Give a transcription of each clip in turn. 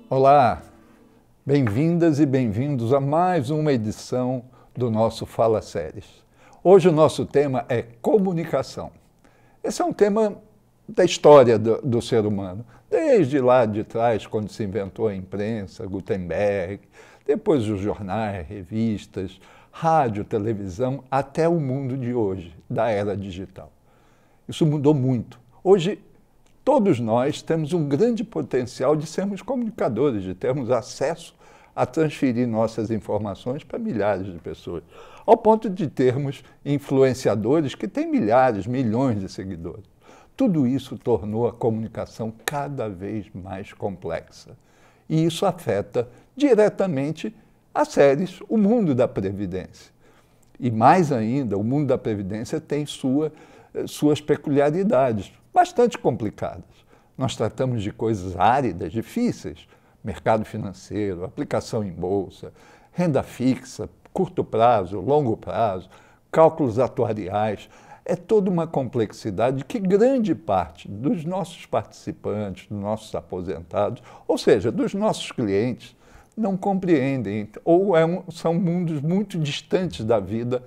Olá, bem-vindas e bem-vindos a mais uma edição do nosso Fala Séries. Hoje o nosso tema é comunicação. Esse é um tema da história do ser humano, desde lá de trás, quando se inventou a imprensa, Gutenberg, depois os jornais, revistas, rádio, televisão, até o mundo de hoje, da era digital. Isso mudou muito. Hoje, todos nós temos um grande potencial de sermos comunicadores, de termos acesso a transferir nossas informações para milhares de pessoas, ao ponto de termos influenciadores que têm milhares, milhões de seguidores. Tudo isso tornou a comunicação cada vez mais complexa. E isso afeta diretamente as séries, o mundo da Previdência. E mais ainda, o mundo da Previdência tem suas peculiaridades, bastante complicadas. Nós tratamos de coisas áridas, difíceis, mercado financeiro, aplicação em bolsa, renda fixa, curto prazo, longo prazo, cálculos atuariais. É toda uma complexidade que grande parte dos nossos participantes, dos nossos aposentados, ou seja, dos nossos clientes, não compreendem, ou são mundos muito distantes da vida,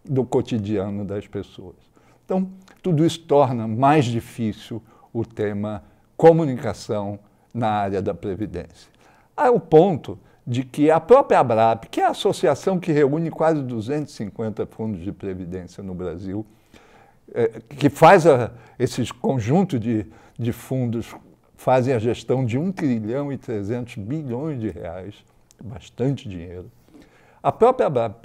do cotidiano das pessoas. Então, tudo isso torna mais difícil o tema comunicação na área da Previdência. Ao ponto de que a própria ABRAP, que é a associação que reúne quase 250 fundos de previdência no Brasil, que faz esses conjuntos de fundos, fazem a gestão de 1 trilhão e 300 bilhões de reais, bastante dinheiro. A própria ABRAP,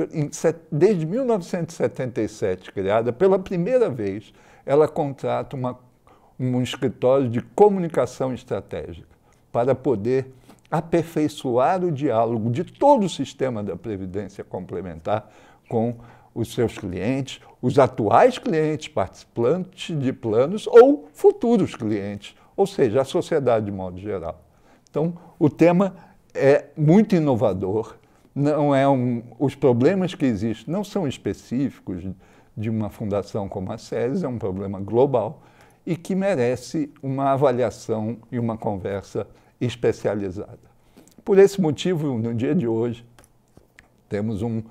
desde 1977, criada pela primeira vez, ela contrata um escritório de comunicação estratégica para poder aperfeiçoar o diálogo de todo o sistema da Previdência Complementar com os seus clientes, os atuais clientes participantes de planos ou futuros clientes, ou seja, a sociedade de modo geral. Então, o tema é muito inovador, os problemas que existem não são específicos de uma fundação como a SERES, é um problema global e que merece uma avaliação e uma conversa especializada. Por esse motivo, no dia de hoje, temos um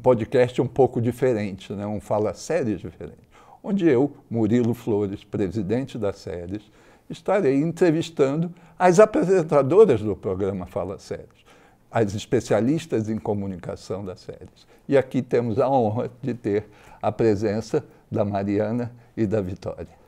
podcast um pouco diferente, né? Um Fala Séries diferente, onde eu, Murilo Flores, presidente da SERES, estarei entrevistando as apresentadoras do programa Fala Séries, as especialistas em comunicação da SERES. E aqui temos a honra de ter a presença da Mariana e da Vitória.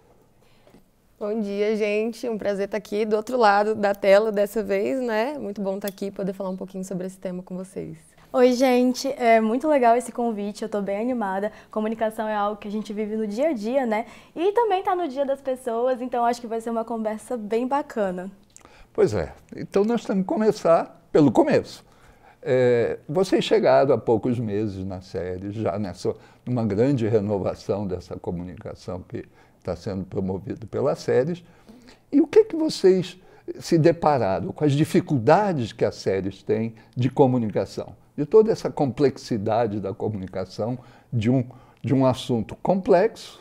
Bom dia, gente. Um prazer estar aqui do outro lado da tela dessa vez, né? Muito bom estar aqui e poder falar um pouquinho sobre esse tema com vocês. Oi, gente. É muito legal esse convite, eu estou bem animada. Comunicação é algo que a gente vive no dia a dia, né? E também está no dia das pessoas, então acho que vai ser uma conversa bem bacana. Pois é. Então nós temos que começar pelo começo. Vocês chegaram há poucos meses na SERES, já numa grande renovação dessa comunicação que está sendo promovido pela SERES. E o que vocês se depararam com as dificuldades que a SERES tem de comunicação? De toda essa complexidade da comunicação de um assunto complexo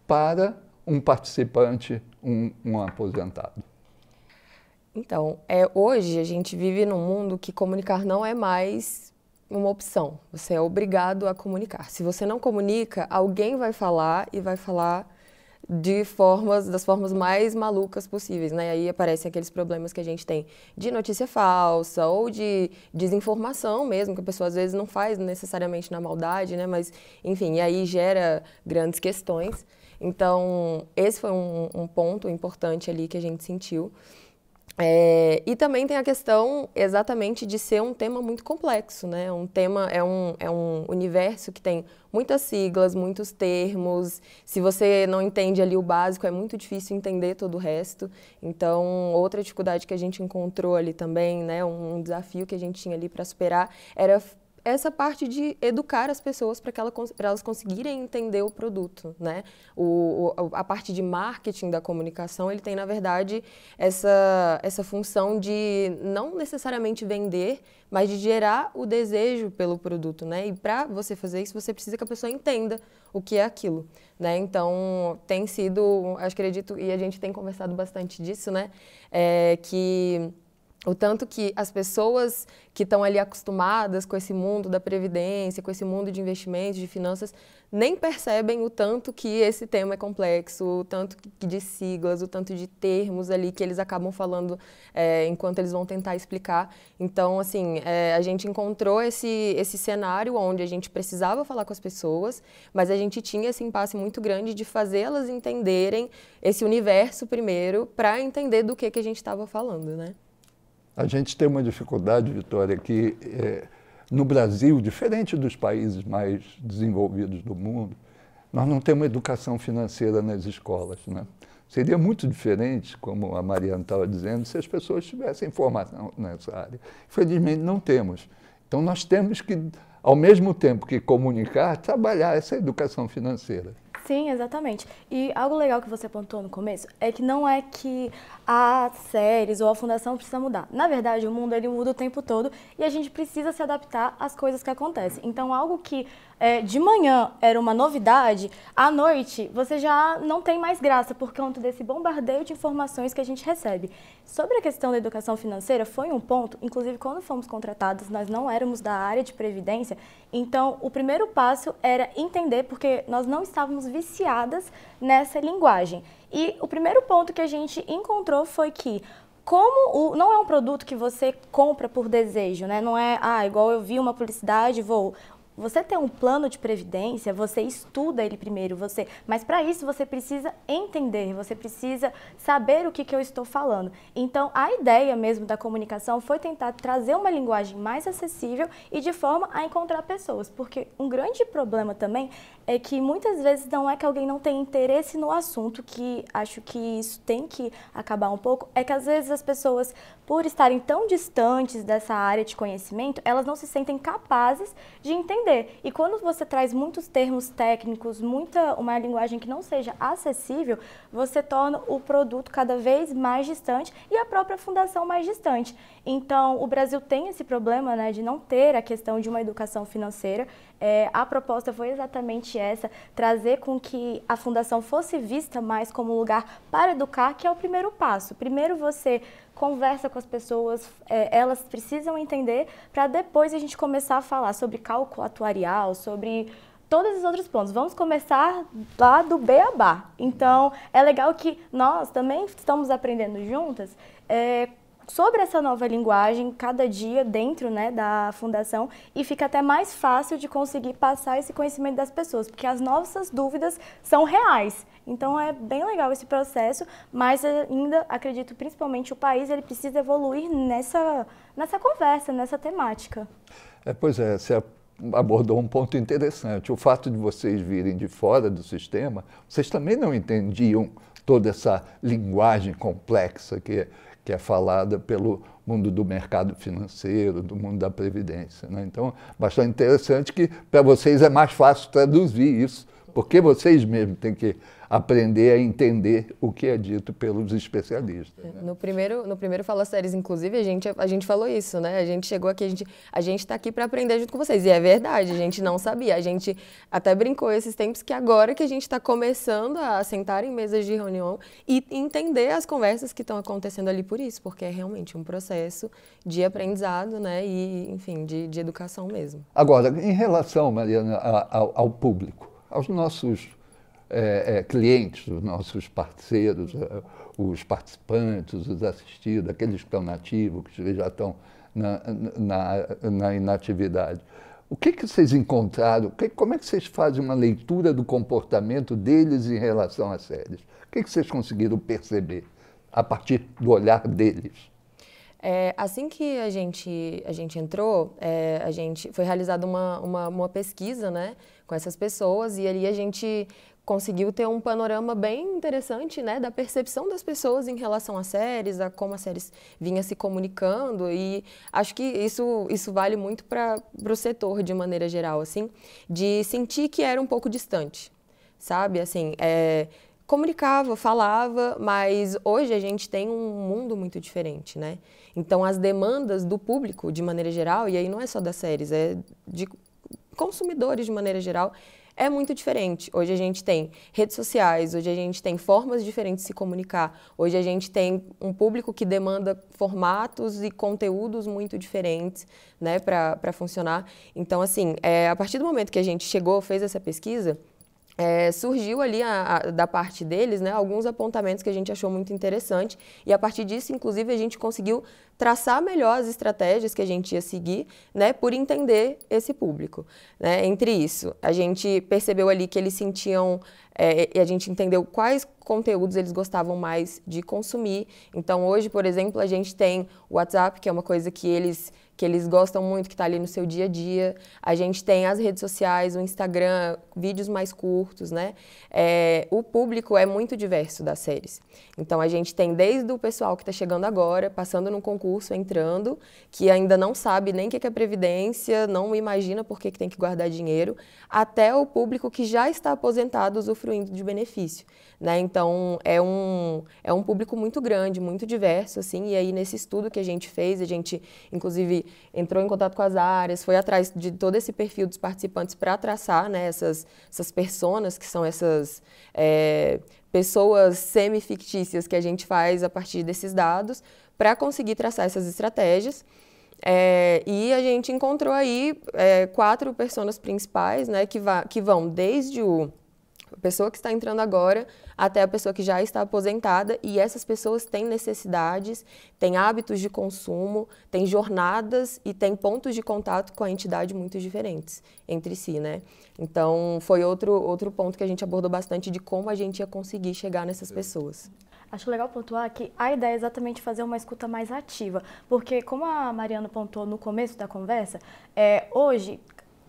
para um participante, um aposentado. Então, hoje a gente vive num mundo que comunicar não é mais uma opção. Você é obrigado a comunicar. Se você não comunica, alguém vai falar e vai falar das formas mais malucas possíveis, né? E aí aparecem aqueles problemas que a gente tem de notícia falsa ou de desinformação mesmo, que a pessoa às vezes não faz necessariamente na maldade, né? Mas, enfim, e aí gera grandes questões. Então, esse foi um ponto importante ali que a gente sentiu. E também tem a questão exatamente de ser um tema muito complexo, né? Um tema é um universo que tem muitas siglas, muitos termos. Se você não entende ali o básico, é muito difícil entender todo o resto. Então, outra dificuldade que a gente encontrou ali também, né? Um desafio que a gente tinha ali para superar era essa parte de educar as pessoas para elas conseguirem entender o produto, né? A parte de marketing da comunicação, ele tem, na verdade, essa função de não necessariamente vender, mas de gerar o desejo pelo produto, né? E para você fazer isso, você precisa que a pessoa entenda o que é aquilo, né? Então, tem sido, acredito, e a gente tem conversado bastante disso, né? Que o tanto que as pessoas que estão ali acostumadas com esse mundo da previdência, com esse mundo de investimentos, de finanças, nem percebem o tanto que esse tema é complexo, o tanto de siglas, o tanto de termos ali que eles acabam falando enquanto eles vão tentar explicar. Então, assim, a gente encontrou esse cenário onde a gente precisava falar com as pessoas, mas a gente tinha esse impasse muito grande de fazê-las entenderem esse universo primeiro para entender do que a gente estava falando, né? A gente tem uma dificuldade, Vitória, que no Brasil, diferente dos países mais desenvolvidos do mundo, nós não temos educação financeira nas escolas, né? Seria muito diferente, como a Mariana estava dizendo, se as pessoas tivessem formação nessa área. Infelizmente, não temos. Então, nós temos que, ao mesmo tempo que comunicar, trabalhar essa educação financeira. Sim, exatamente. E algo legal que você pontuou no começo é que não é que as séries ou a fundação precisa mudar. Na verdade, o mundo ele muda o tempo todo e a gente precisa se adaptar às coisas que acontecem. Então, algo que de manhã era uma novidade, à noite você já não tem mais graça por conta desse bombardeio de informações que a gente recebe. Sobre a questão da educação financeira, foi um ponto, inclusive quando fomos contratados, nós não éramos da área de previdência, então o primeiro passo era entender, porque nós não estávamos viciadas nessa linguagem. E o primeiro ponto que a gente encontrou foi que, como não é um produto que você compra por desejo, né? Não é, igual eu vi uma publicidade, vou... Você tem um plano de previdência, você estuda ele primeiro, mas para isso você precisa entender, você precisa saber o que eu estou falando. Então, a ideia mesmo da comunicação foi tentar trazer uma linguagem mais acessível e de forma a encontrar pessoas, porque um grande problema também é que muitas vezes não é que alguém não tem interesse no assunto, que acho que isso tem que acabar um pouco, é que às vezes as pessoas, por estarem tão distantes dessa área de conhecimento, elas não se sentem capazes de entender. E quando você traz muitos termos técnicos, uma linguagem que não seja acessível, você torna o produto cada vez mais distante e a própria fundação mais distante. Então, o Brasil tem esse problema, né, de não ter a questão de uma educação financeira. A proposta foi exatamente essa, trazer com que a fundação fosse vista mais como um lugar para educar, que é o primeiro passo. Primeiro você conversa com as pessoas, elas precisam entender, para depois a gente começar a falar sobre cálculo atuarial, sobre todos os outros pontos. Vamos começar lá do beabá. Então, é legal que nós também estamos aprendendo juntas sobre essa nova linguagem cada dia dentro, né, da fundação, e fica até mais fácil de conseguir passar esse conhecimento das pessoas, porque as nossas dúvidas são reais. Então é bem legal esse processo, mas ainda acredito principalmente o país ele precisa evoluir nessa conversa, nessa temática. Pois é, você abordou um ponto interessante. O fato de vocês virem de fora do sistema, vocês também não entendiam toda essa linguagem complexa que é falada pelo mundo do mercado financeiro, do mundo da previdência, né? Então, bastante interessante que para vocês é mais fácil traduzir isso, porque vocês mesmos têm que aprender a entender o que é dito pelos especialistas. Né? No primeiro Fala Séries, inclusive, a gente falou isso, né? A gente chegou aqui, a gente está aqui para aprender junto com vocês. E é verdade, a gente não sabia. A gente até brincou esses tempos que agora que a gente está começando a sentar em mesas de reunião e entender as conversas que estão acontecendo ali por isso, porque é realmente um processo de aprendizado, né? E, enfim, de educação mesmo. Agora, em relação, Mariana, ao público, aos nossos clientes, os nossos parceiros, os participantes, os assistidos, aqueles que estão nativos, que já estão na inatividade. O que vocês encontraram? Como é que vocês fazem uma leitura do comportamento deles em relação às séries? O que vocês conseguiram perceber a partir do olhar deles? Assim que a gente entrou, foi realizada uma pesquisa, né, com essas pessoas, e ali a gente conseguiu ter um panorama bem interessante, né, da percepção das pessoas em relação às séries, a como as séries vinham se comunicando, e acho que isso vale muito para o setor de maneira geral, assim, de sentir que era um pouco distante, sabe, assim, comunicava, falava, mas hoje a gente tem um mundo muito diferente, né? Então, as demandas do público, de maneira geral, e aí não é só das séries, é de consumidores de maneira geral, é muito diferente. Hoje a gente tem redes sociais, hoje a gente tem formas diferentes de se comunicar, hoje a gente tem um público que demanda formatos e conteúdos muito diferentes, né, para funcionar. Então, assim, a partir do momento que a gente chegou, fez essa pesquisa, surgiu ali da parte deles, né, alguns apontamentos que a gente achou muito interessante, e a partir disso, inclusive, a gente conseguiu traçar melhor as estratégias que a gente ia seguir, né, por entender esse público, né. Entre isso, a gente percebeu ali que eles sentiam, e a gente entendeu quais conteúdos eles gostavam mais de consumir. Então, hoje, por exemplo, a gente tem o WhatsApp, que é uma coisa que eles gostam muito, que está ali no seu dia a dia. A gente tem as redes sociais, o Instagram, vídeos mais curtos, né? O público é muito diverso das séries. Então, a gente tem desde o pessoal que está chegando agora, passando no concurso, entrando, que ainda não sabe nem o que é previdência, não imagina por que tem que guardar dinheiro, até o público que já está aposentado usufruindo de benefício, né? Então, é um público muito grande, muito diverso, assim, e aí nesse estudo que a gente fez, a gente, inclusive, entrou em contato com as áreas, foi atrás de todo esse perfil dos participantes para traçar, né, essas personas, que são essas pessoas semi-fictícias que a gente faz a partir desses dados, para conseguir traçar essas estratégias. E a gente encontrou aí 4 personas principais, né, que vão desde a pessoa que está entrando agora até a pessoa que já está aposentada, e essas pessoas têm necessidades, têm hábitos de consumo, têm jornadas e têm pontos de contato com a entidade muito diferentes entre si, né? Então, foi outro ponto que a gente abordou bastante de como a gente ia conseguir chegar nessas pessoas. Acho legal pontuar que a ideia é exatamente fazer uma escuta mais ativa, porque como a Mariana pontuou no começo da conversa, hoje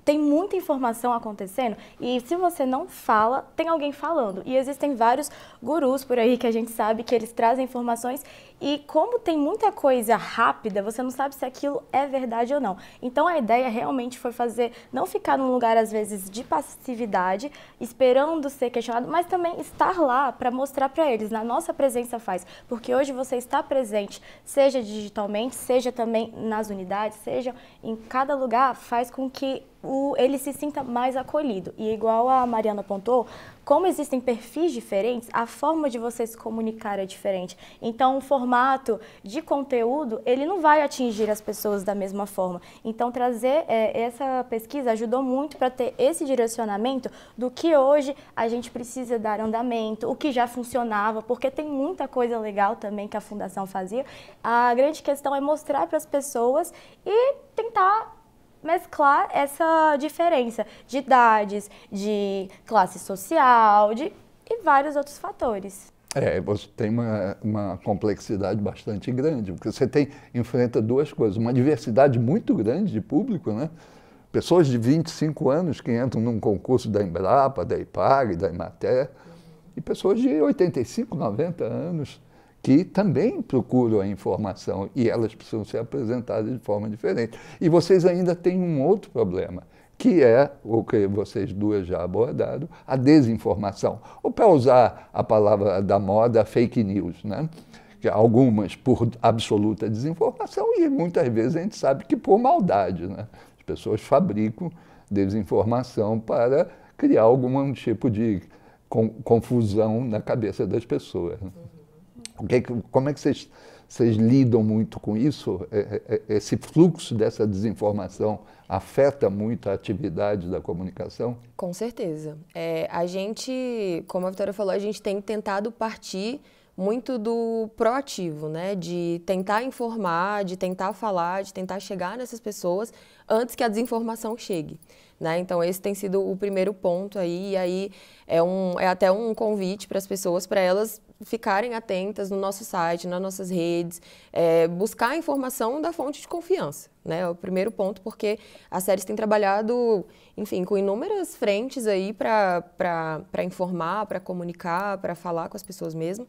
tem muita informação acontecendo e se você não fala, tem alguém falando. E existem vários gurus por aí que a gente sabe que eles trazem informações e como tem muita coisa rápida, você não sabe se aquilo é verdade ou não. Então a ideia realmente foi não ficar num lugar às vezes de passividade, esperando ser questionado, mas também estar lá para mostrar para eles, na nossa presença faz. Porque hoje você está presente, seja digitalmente, seja também nas unidades, seja em cada lugar, faz com que ele se sinta mais acolhido. E igual a Mariana apontou, como existem perfis diferentes, a forma de você se comunicar é diferente. Então, o formato de conteúdo, ele não vai atingir as pessoas da mesma forma. Então, trazer essa pesquisa ajudou muito para ter esse direcionamento do que hoje a gente precisa dar andamento, o que já funcionava, porque tem muita coisa legal também que a Fundação fazia. A grande questão é mostrar para as pessoas e tentar mesclar essa diferença de idades, de classe social, e vários outros fatores. Você tem uma complexidade bastante grande, porque você enfrenta 2 coisas, uma diversidade muito grande de público, né? Pessoas de 25 anos que entram num concurso da Embrapa, da IPAG, da Emater, e pessoas de 85, 90 anos, que também procuram a informação e elas precisam ser apresentadas de forma diferente. E vocês ainda têm um outro problema, que é o que vocês duas já abordaram, a desinformação. Ou, para usar a palavra da moda, fake news, né? Que algumas por absoluta desinformação e muitas vezes a gente sabe que por maldade, né? As pessoas fabricam desinformação para criar algum tipo de confusão na cabeça das pessoas. Como é que vocês lidam muito com isso? Esse fluxo dessa desinformação afeta muito a atividade da comunicação? Com certeza. A gente, como a Vitória falou, a gente tem tentado partir muito do proativo, né? De tentar informar, de tentar falar, de tentar chegar nessas pessoas antes que a desinformação chegue, né? Então, esse tem sido o primeiro ponto aí, e aí é até um convite para as pessoas, para elas ficarem atentas no nosso site, nas nossas redes, buscar a informação da fonte de confiança, né? É o primeiro ponto, porque a Ceres tem trabalhado, enfim, com inúmeras frentes aí para informar, para comunicar, para falar com as pessoas mesmo.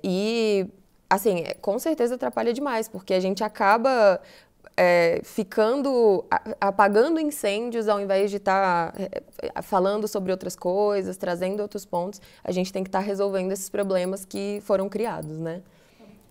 E, assim, com certeza atrapalha demais, porque a gente acaba apagando incêndios ao invés de estar falando sobre outras coisas, trazendo outros pontos. A gente tem que estar resolvendo esses problemas que foram criados, né?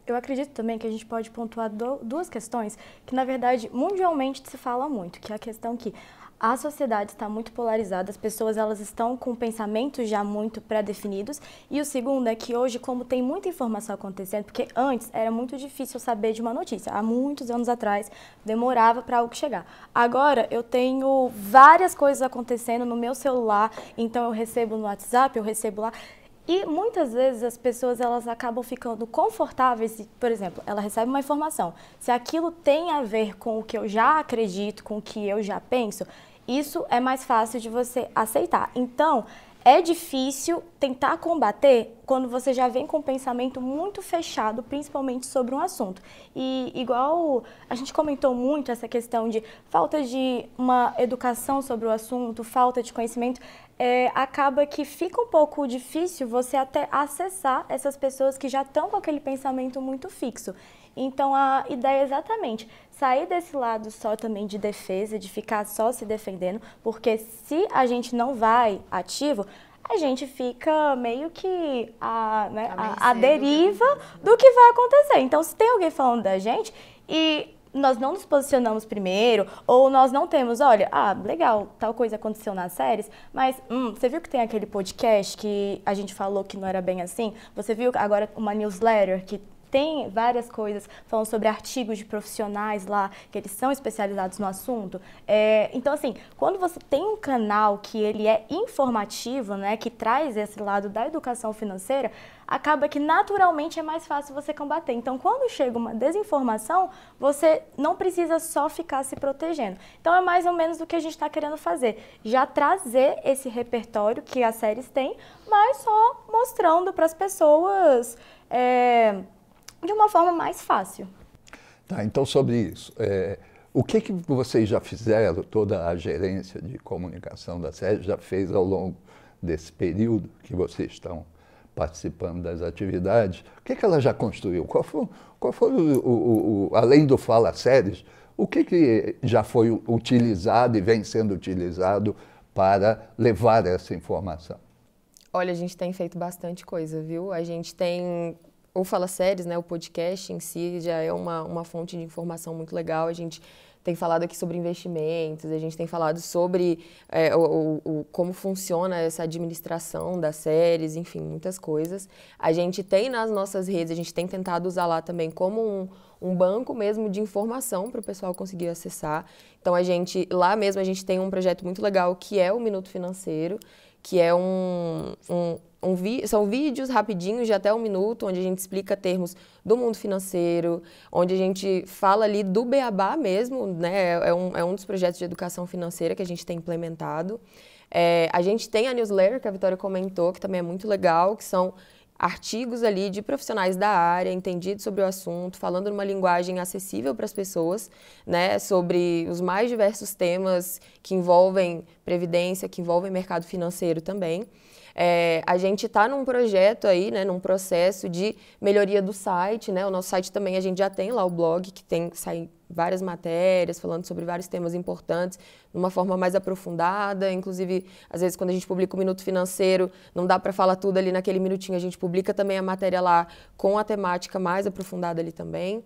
Eu acredito também que a gente pode pontuar duas questões que, na verdade, mundialmente se fala muito, que é a questão que a sociedade está muito polarizada, as pessoas elas estão com pensamentos já muito pré-definidos. E o segundo é que hoje, como tem muita informação acontecendo, porque antes era muito difícil saber de uma notícia, há muitos anos atrás demorava para algo chegar. Agora eu tenho várias coisas acontecendo no meu celular, então eu recebo no WhatsApp, eu recebo lá. E muitas vezes as pessoas elas acabam ficando confortáveis, por exemplo, ela recebe uma informação, se aquilo tem a ver com o que eu já acredito, com o que eu já penso, isso é mais fácil de você aceitar. Então, é difícil tentar combater quando você já vem com um pensamento muito fechado, principalmente sobre um assunto. E igual a gente comentou muito essa questão de falta de uma educação sobre o assunto, falta de conhecimento, acaba que fica um pouco difícil você até acessar essas pessoas que já estão com aquele pensamento muito fixo. Então, a ideia é exatamente sair desse lado só também de defesa, de ficar só se defendendo, porque se a gente não vai ativo, a gente fica meio que a deriva do que vai acontecer. Então, se tem alguém falando da gente e nós não nos posicionamos primeiro, ou nós não temos, olha, legal, tal coisa aconteceu nas séries, mas você viu que tem aquele podcast que a gente falou que não era bem assim? Você viu agora uma newsletter que tem várias coisas falando sobre artigos de profissionais lá, que eles são especializados no assunto. Então, assim, quando você tem um canal que ele é informativo, né, que traz esse lado da educação financeira, acaba que naturalmente é mais fácil você combater. Então, quando chega uma desinformação, você não precisa só ficar se protegendo. Então, é mais ou menos o que a gente está querendo fazer. Já trazer esse repertório que as séries têm, mas só mostrando para as pessoas de uma forma mais fácil. Tá, então sobre isso, o que vocês já fizeram, toda a gerência de comunicação da série já fez ao longo desse período que vocês estão participando das atividades? O que ela já construiu? Qual foi além do Fala Séries, o que já foi utilizado e vem sendo utilizado para levar essa informação? Olha, a gente tem feito bastante coisa, viu? A gente tem o Fala Séries, né, o podcast em si já é uma fonte de informação muito legal. A gente tem falado aqui sobre investimentos, a gente tem falado sobre como funciona essa administração das séries, enfim, muitas coisas. A gente tem nas nossas redes, a gente tem tentado usar lá também como um banco mesmo de informação para o pessoal conseguir acessar. Então, lá mesmo a gente tem um projeto muito legal que é o Minuto Financeiro, que é são vídeos rapidinhos de até 1 minuto, onde a gente explica termos do mundo financeiro, onde a gente fala ali do beabá mesmo, né? É um dos projetos de educação financeira que a gente tem implementado. A gente tem a newsletter, que a Vitória comentou, que também é muito legal, que são artigos ali de profissionais da área, entendidos sobre o assunto, falando numa linguagem acessível para as pessoas, né, sobre os mais diversos temas que envolvem previdência, que envolvem mercado financeiro também. A gente está num projeto aí, né, num processo de melhoria do site, né? O nosso site também, a gente já tem lá o blog, que sai várias matérias falando sobre vários temas importantes, de uma forma mais aprofundada. Inclusive, às vezes, quando a gente publica o Minuto Financeiro, não dá para falar tudo ali naquele minutinho, a gente publica também a matéria lá com a temática mais aprofundada ali também.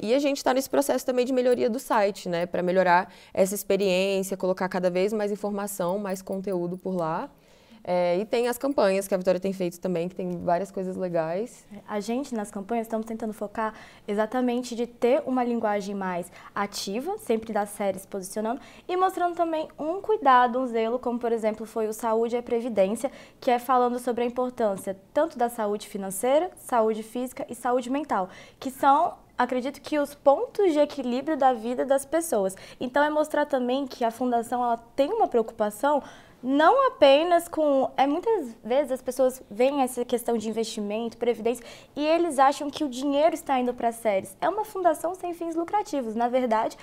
E a gente está nesse processo também de melhoria do site, né, para melhorar essa experiência, colocar cada vez mais informação, mais conteúdo por lá. E tem as campanhas que a Vitória tem feito também, que tem várias coisas legais. A gente, nas campanhas, estamos tentando focar exatamente de ter uma linguagem mais ativa, sempre das séries posicionando, e mostrando também um cuidado, um zelo, como, por exemplo, foi o Saúde e Previdência, que é falando sobre a importância tanto da saúde financeira, saúde física e saúde mental, que são acredito que os pontos de equilíbrio da vida das pessoas. Então, é mostrar também que a Fundação ela tem uma preocupação não apenas com... muitas vezes as pessoas veem essa questão de investimento, previdência, e eles acham que o dinheiro está indo para as séries. É uma fundação sem fins lucrativos. Na verdade,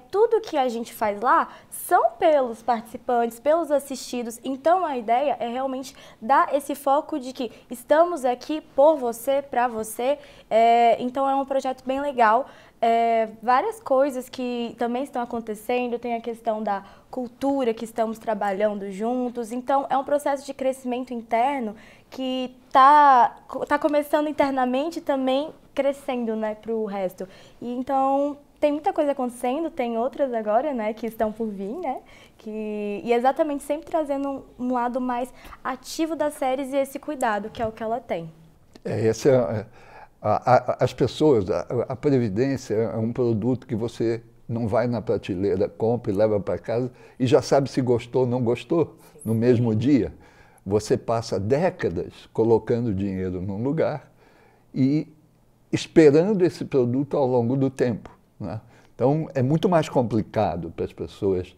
tudo que a gente faz lá são pelos participantes, pelos assistidos. Então, a ideia é realmente dar esse foco de que estamos aqui por você, para você. Então, é um projeto bem legal. Várias coisas que também estão acontecendo, tem a questão da cultura que estamos trabalhando juntos, então é um processo de crescimento interno que tá começando internamente e também crescendo, né, para o resto. E então tem muita coisa acontecendo, tem outras agora, né, que estão por vir, né, e exatamente sempre trazendo um lado mais ativo das séries e esse cuidado, que é o que ela tem. As pessoas, a Previdência é um produto que você não vai na prateleira, compra e leva para casa e já sabe se gostou ou não gostou no mesmo dia. Você passa décadas colocando dinheiro num lugar e esperando esse produto ao longo do tempo, né? Então, é muito mais complicado para as pessoas.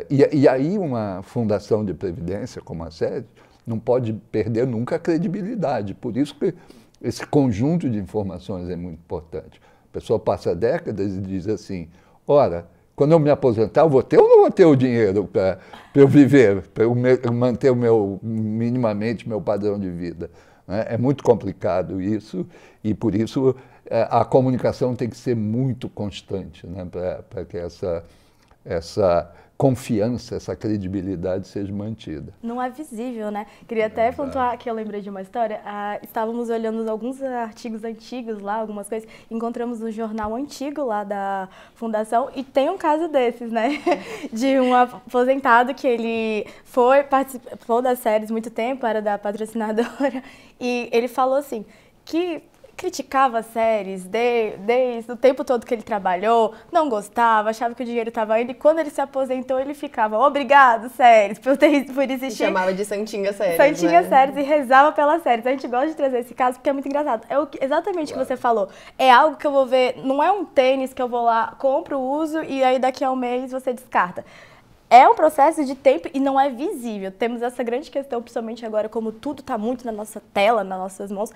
E aí uma fundação de previdência como a SED não pode perder nunca a credibilidade. Por isso que esse conjunto de informações é muito importante. A pessoa passa décadas e diz assim, ora, quando eu me aposentar, eu vou ter ou não vou ter o dinheiro para eu viver, para eu manter minimamente meu padrão de vida? É muito complicado isso e, por isso, a comunicação tem que ser muito constante, né, para que essa confiança, essa credibilidade seja mantida. Não é visível, né? Queria até pontuar que eu lembrei de uma história. Estávamos olhando alguns artigos antigos lá, algumas coisas, encontramos um jornal antigo lá da Fundação e tem um caso desses, né? De um aposentado que ele participou das séries muito tempo, era da patrocinadora, e ele falou assim, que criticava as séries desde o tempo todo que ele trabalhou, não gostava, achava que o dinheiro estava indo, e quando ele se aposentou, ele ficava, obrigado, séries, por existir. Chamava de Santinha Séries, Santinha Séries, e rezava pelas séries. A gente gosta de trazer esse caso porque é muito engraçado. Exatamente o que você falou. É algo que eu vou ver, não é um tênis que eu vou lá, compro, uso, e aí daqui a um mês você descarta. É um processo de tempo e não é visível. Temos essa grande questão, principalmente agora, como tudo está muito na nossa tela, nas nossas mãos.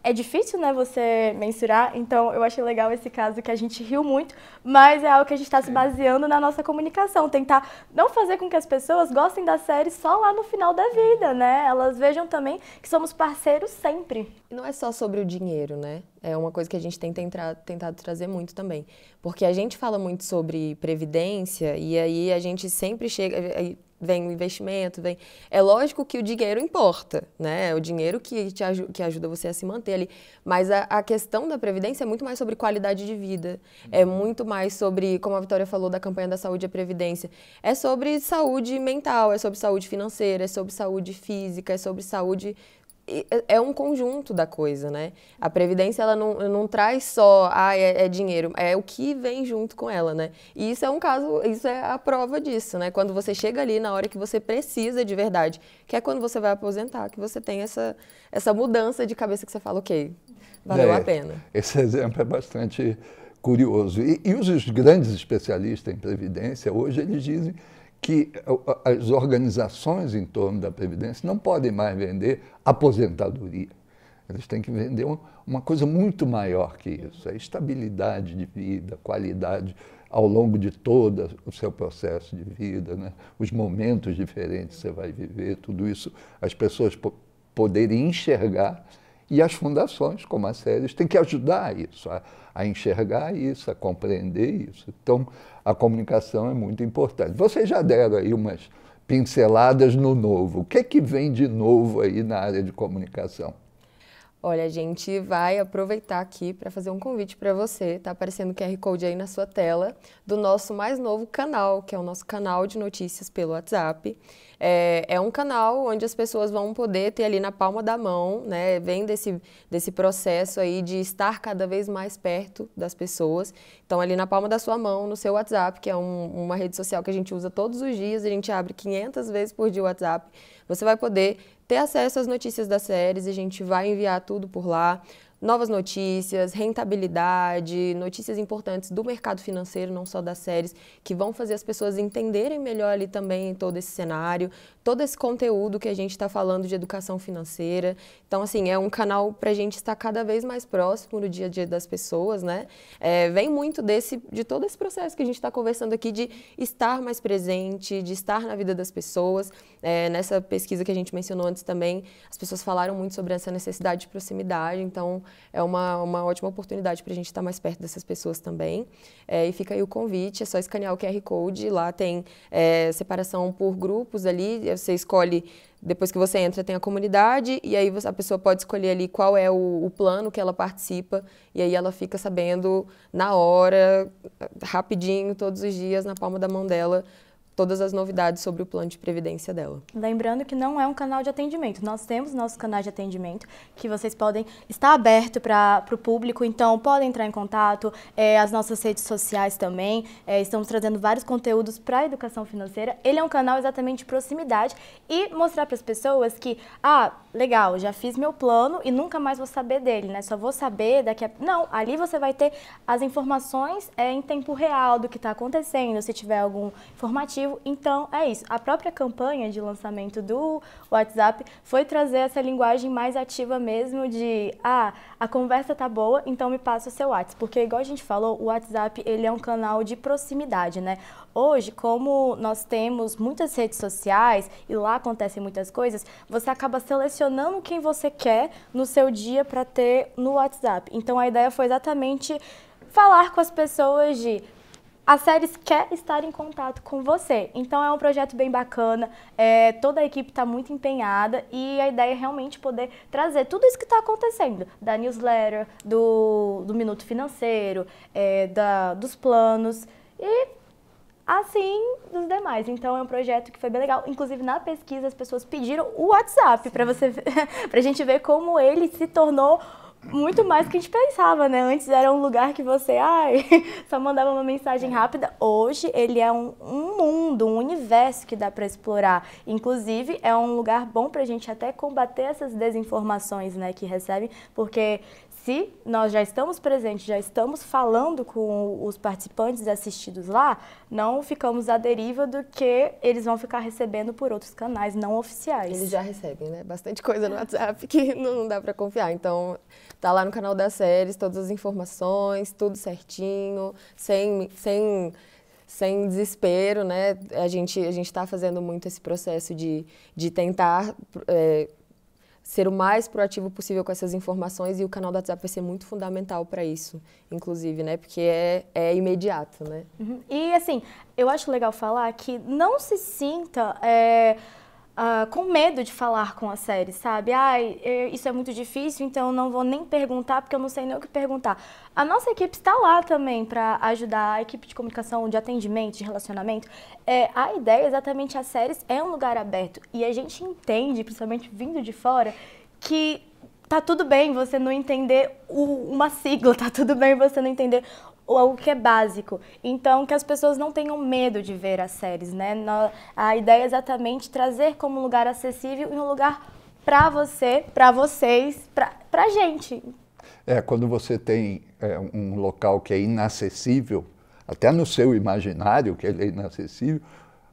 É difícil, né, você mensurar, então eu achei legal esse caso que a gente riu muito, mas é algo que a gente está se baseando na nossa comunicação, tentar não fazer com que as pessoas gostem da série só lá no final da vida, né? Elas vejam também que somos parceiros sempre. E não é só sobre o dinheiro, né? É uma coisa que a gente tem tentado trazer muito também, porque a gente fala muito sobre previdência e aí a gente sempre chega... Vem o investimento, vem... É lógico que o dinheiro importa, né? É o dinheiro que que ajuda você a se manter ali. Mas a questão da Previdência é muito mais sobre qualidade de vida. É muito mais sobre, como a Vitória falou da campanha da saúde e a Previdência, é sobre saúde mental, é sobre saúde financeira, é sobre saúde física, é sobre saúde... É um conjunto da coisa, né? A Previdência, ela não traz só, é dinheiro, é o que vem junto com ela, né? E isso é um caso, isso é a prova disso, né? Quando você chega ali na hora que você precisa de verdade, que é quando você vai aposentar, que você tem essa mudança de cabeça que você fala, ok, valeu a pena. Esse exemplo é bastante curioso. E os grandes especialistas em Previdência, hoje, eles dizem que as organizações em torno da Previdência não podem mais vender aposentadoria. Eles têm que vender uma coisa muito maior que isso, a estabilidade de vida, qualidade ao longo de todo o seu processo de vida, né? Os momentos diferentes que você vai viver, tudo isso as pessoas poderem enxergar e as fundações, como a SEDES, têm que ajudar isso, a enxergar isso, a compreender isso. Então, a comunicação é muito importante. Vocês já deram aí umas pinceladas no novo. O que é que vem de novo aí na área de comunicação? Olha, a gente vai aproveitar aqui para fazer um convite para você. Está aparecendo o QR Code aí na sua tela do nosso mais novo canal, que é o nosso canal de notícias pelo WhatsApp. É um canal onde as pessoas vão poder ter ali na palma da mão, né? Vem desse processo aí de estar cada vez mais perto das pessoas. Então, ali na palma da sua mão, no seu WhatsApp, que é uma rede social que a gente usa todos os dias, a gente abre 500 vezes por dia o WhatsApp, você vai poder ter acesso às notícias das séries, a gente vai enviar tudo por lá. novas notícias, rentabilidade, notícias importantes do mercado financeiro, não só das séries, que vão fazer as pessoas entenderem melhor ali também todo esse cenário, todo esse conteúdo que a gente está falando de educação financeira. Então, assim, é um canal para a gente estar cada vez mais próximo no dia a dia das pessoas, né? Vem muito de todo esse processo que a gente está conversando aqui, de estar mais presente, de estar na vida das pessoas. Nessa pesquisa que a gente mencionou antes também, as pessoas falaram muito sobre essa necessidade de proximidade, então é uma ótima oportunidade para a gente estar mais perto dessas pessoas também. E fica aí o convite, é só escanear o QR Code, lá tem separação por grupos ali, você escolhe, depois que você entra tem a comunidade, e aí a pessoa pode escolher ali qual é o plano que ela participa, e aí ela fica sabendo na hora, rapidinho, todos os dias, na palma da mão dela, todas as novidades sobre o plano de previdência dela. Lembrando que não é um canal de atendimento. Nós temos nosso canal de atendimento, que vocês podem estar aberto para o público, então podem entrar em contato, as nossas redes sociais também, estamos trazendo vários conteúdos para a educação financeira. Ele é um canal exatamente de proximidade e mostrar para as pessoas que, legal, já fiz meu plano e nunca mais vou saber dele, né? Só vou saber daqui a... Não, ali você vai ter as informações em tempo real do que está acontecendo, se tiver algum informativo. Então, é isso. A própria campanha de lançamento do WhatsApp foi trazer essa linguagem mais ativa mesmo de, a conversa tá boa, então me passa o seu WhatsApp. Porque, igual a gente falou, o WhatsApp, ele é um canal de proximidade, né? Hoje, como nós temos muitas redes sociais e lá acontecem muitas coisas, você acaba selecionando quem você quer no seu dia para ter no WhatsApp. Então, a ideia foi exatamente falar com as pessoas de... A Séries quer estar em contato com você, então é um projeto bem bacana, toda a equipe está muito empenhada e a ideia é realmente poder trazer tudo isso que está acontecendo, da newsletter, do Minuto Financeiro, dos planos e assim dos demais. Então é um projeto que foi bem legal, inclusive na pesquisa as pessoas pediram o WhatsApp para a gente ver como ele se tornou muito mais do que a gente pensava, né? Antes era um lugar que você, só mandava uma mensagem rápida. Hoje ele é um mundo, um universo que dá para explorar. Inclusive, é um lugar bom para a gente até combater essas desinformações, né, que recebem, porque se nós já estamos presentes, já estamos falando com os participantes assistidos lá, não ficamos à deriva do que eles vão ficar recebendo por outros canais não oficiais. Eles já recebem, né? Bastante coisa no WhatsApp que não dá para confiar. Então, tá lá no canal das séries, todas as informações, tudo certinho, sem desespero, né? A gente está fazendo muito esse processo de tentar... ser o mais proativo possível com essas informações, e o canal do WhatsApp vai ser muito fundamental para isso, inclusive, né? Porque é imediato, né? Uhum. E, assim, eu acho legal falar que não se sinta com medo de falar com a série, sabe? Isso é muito difícil, então eu não vou nem perguntar, porque eu não sei nem o que perguntar. A nossa equipe está lá também para ajudar, a equipe de comunicação, de atendimento, de relacionamento. A ideia, exatamente, as séries é um lugar aberto. E a gente entende, principalmente vindo de fora, que tá tudo bem você não entender uma sigla, tá tudo bem você não entender algo que é básico. Então, que as pessoas não tenham medo de ver as séries, né? A ideia é exatamente trazer como um lugar acessível e um lugar para você, para vocês, pra gente. Quando você tem um local que é inacessível, até no seu imaginário, que ele é inacessível,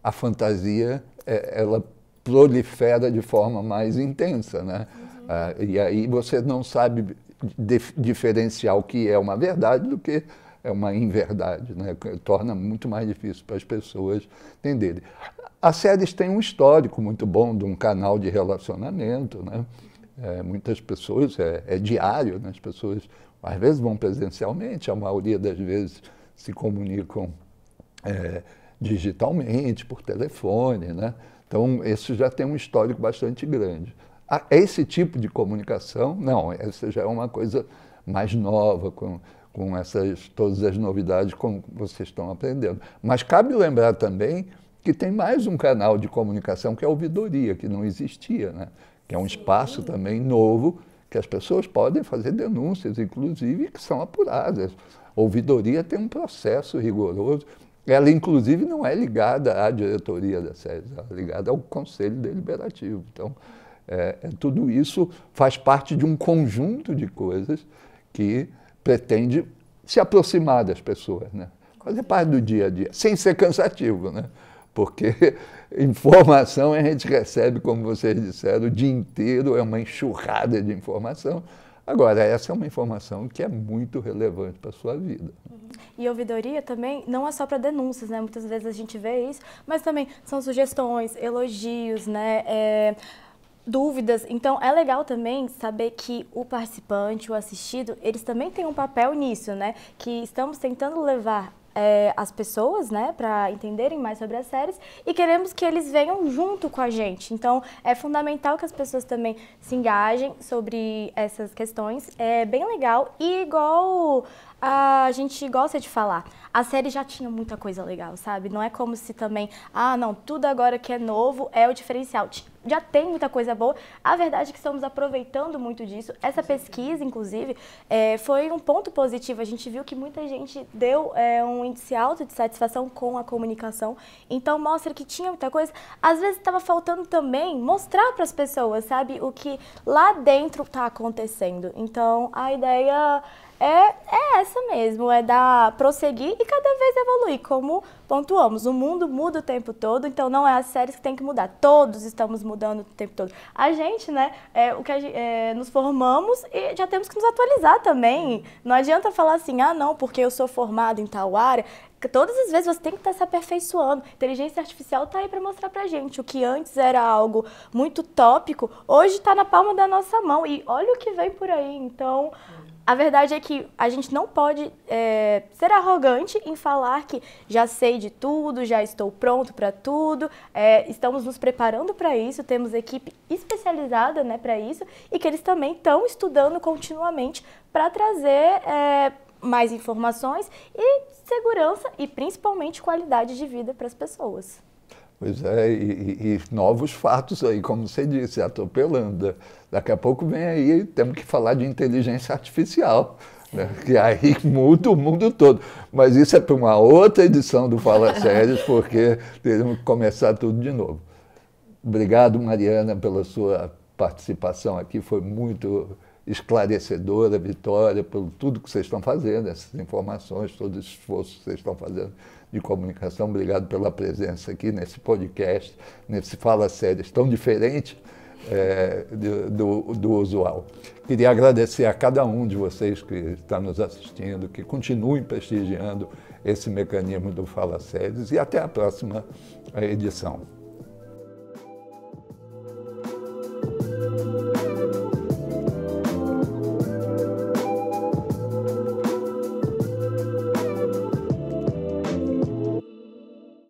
a fantasia, ela prolifera de forma mais intensa, né? E aí você não sabe diferenciar o que é uma verdade do que é uma inverdade, né? Torna muito mais difícil para as pessoas entenderem. As séries têm um histórico muito bom de um canal de relacionamento, né? Muitas pessoas, é diário, né? As pessoas às vezes vão presencialmente, a maioria das vezes se comunicam digitalmente, por telefone, né? Então, isso já tem um histórico bastante grande. Esse tipo de comunicação, não, essa já é uma coisa mais nova, com todas as novidades como vocês estão aprendendo. Mas cabe lembrar também que tem mais um canal de comunicação, que é a ouvidoria, que não existia, né? Que é um espaço também novo, que as pessoas podem fazer denúncias, inclusive, que são apuradas. A ouvidoria tem um processo rigoroso. Ela, inclusive, não é ligada à diretoria da SES, ela é ligada ao Conselho Deliberativo. Então, Tudo isso faz parte de um conjunto de coisas que pretende se aproximar das pessoas, né? Fazer parte do dia a dia, sem ser cansativo, né? Porque informação a gente recebe, como vocês disseram, o dia inteiro, é uma enxurrada de informação. Agora, essa é uma informação que é muito relevante para a sua vida. E ouvidoria também não é só para denúncias, né? Muitas vezes a gente vê isso, mas também são sugestões, elogios, né? Dúvidas. Então, é legal também saber que o participante, o assistido, eles também têm um papel nisso, né? Que estamos tentando levar as pessoas, né, para entenderem mais sobre as séries e queremos que eles venham junto com a gente. Então, é fundamental que as pessoas também se engajem sobre essas questões. É bem legal e igual a gente gosta de falar, a série já tinha muita coisa legal, sabe? Não é como se também, não, tudo agora que é novo é o diferencial. Já tem muita coisa boa. A verdade é que estamos aproveitando muito disso. Essa pesquisa, inclusive, foi um ponto positivo. A gente viu que muita gente deu um índice alto de satisfação com a comunicação. Então, mostra que tinha muita coisa. Às vezes, estava faltando também mostrar para as pessoas, sabe? O que lá dentro está acontecendo. Então, a ideia é essa mesmo, prosseguir e cada vez evoluir, como pontuamos. O mundo muda o tempo todo, então não é as séries que tem que mudar, todos estamos mudando o tempo todo. A gente, né, nos formamos e já temos que nos atualizar também. Não adianta falar assim, não, porque eu sou formado em tal área. Todas as vezes você tem que estar se aperfeiçoando. Inteligência artificial está aí para mostrar para gente. O que antes era algo muito tópico, hoje está na palma da nossa mão. E olha o que vem por aí. Então, a verdade é que a gente não pode ser arrogante em falar que já sei de tudo, já estou pronto para tudo. Estamos nos preparando para isso, temos equipe especializada, né, para isso e que eles também estão estudando continuamente para trazer mais informações e segurança e principalmente qualidade de vida para as pessoas. Pois é, e novos fatos aí, como você disse, atropelando. Daqui a pouco vem aí, temos que falar de inteligência artificial, né? Que aí muda o mundo todo. Mas isso é para uma outra edição do Fala Séries, porque teremos que começar tudo de novo. Obrigado, Mariana, pela sua participação aqui, foi muito esclarecedora, Vitória, por tudo que vocês estão fazendo, essas informações, todo esse esforço que vocês estão fazendo de comunicação. Obrigado pela presença aqui nesse podcast, nesse Fala Séries tão diferente do usual. Queria agradecer a cada um de vocês que está nos assistindo, que continuem prestigiando esse mecanismo do Fala Séries e até a próxima edição.